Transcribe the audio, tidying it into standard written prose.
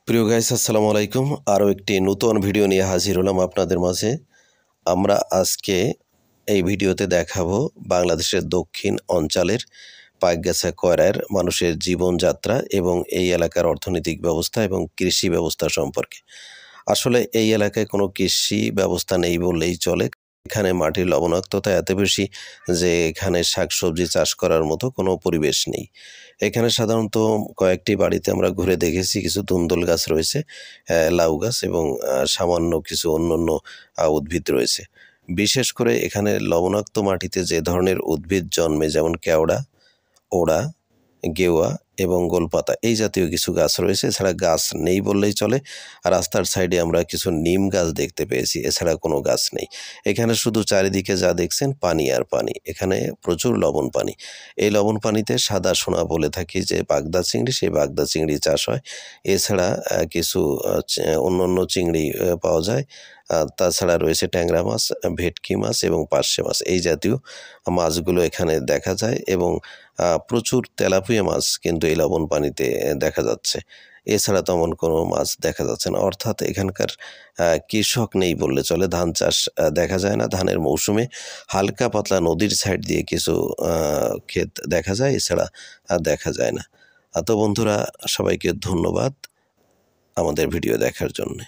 প্রিয় গাইস আসসালামু আলাইকুম। আরও একটি নতুন ভিডিও নিয়ে হাজির হলাম আপনাদের মাঝে। আমরা আজকে এই ভিডিওতে দেখাবো বাংলাদেশের দক্ষিণ অঞ্চলের পাইকগাছা কয়রার মানুষের জীবনযাত্রা এবং এই এলাকার অর্থনৈতিক ব্যবস্থা এবং কৃষি ব্যবস্থা সম্পর্কে। আসলে এই এলাকায় কোনো কৃষি ব্যবস্থা নেই বললেই চলে। এখানে মাটির লবণাক্ততা এত বেশি যে এখানে শাকসবজি চাষ করার মতো কোনো পরিবেশ নেই। এখানে সাধারণত কয়েকটি বাড়িতে আমরা ঘুরে দেখেছি কিছু ধুন্দুল গাছ রয়েছে, লাউ গাছ এবং সামান্য কিছু অন্যান্য উদ্ভিদ রয়েছে। বিশেষ করে এখানে লবণাক্ত মাটিতে যে ধরনের উদ্ভিদ জন্মে যেমন কেওড়া, ওড়া, গেওয়া এবং গোলপাতা এই জাতীয় কিছু গাছ রয়েছে। এছাড়া গাছ নেই বললেই চলে। আর রাস্তার সাইডে আমরা কিছু নিম গাছ দেখতে পেয়েছি, এছাড়া কোনো গাছ নেই। এখানে শুধু চারিদিকে যা দেখছেন পানি আর পানি। এখানে প্রচুর লবণ পানি। এই লবণ পানিতে সাদা সোনা বলে থাকি যে বাগদা চিংড়ি, সেই বাগদা চিংড়ি চাষ হয়। এছাড়া কিছু অন্যান্য চিংড়ি পাওয়া যায়। তাছাড়া রয়েছে ট্যাংরা মাছ, ভেটকি মাছ এবং পার্শে মাছ। এই জাতীয় মাছগুলো এখানে দেখা যায় এবং প্রচুর তেলাপিয়া মাছ কিন্তু এই লবণ পানিতে দেখা যাচ্ছে। এছাড়া তেমন কোনো মাছ দেখা যাচ্ছে না। অর্থাৎ এখানকার কৃষক নেই বললে চলে। ধান চাষ দেখা যায় না। ধানের মৌসুমে হালকা পাতলা নদীর সাইড দিয়ে কিছু ক্ষেত দেখা যায়, এছাড়া দেখা যায় না। তো বন্ধুরা, সবাইকে ধন্যবাদ আমাদের ভিডিও দেখার জন্যে।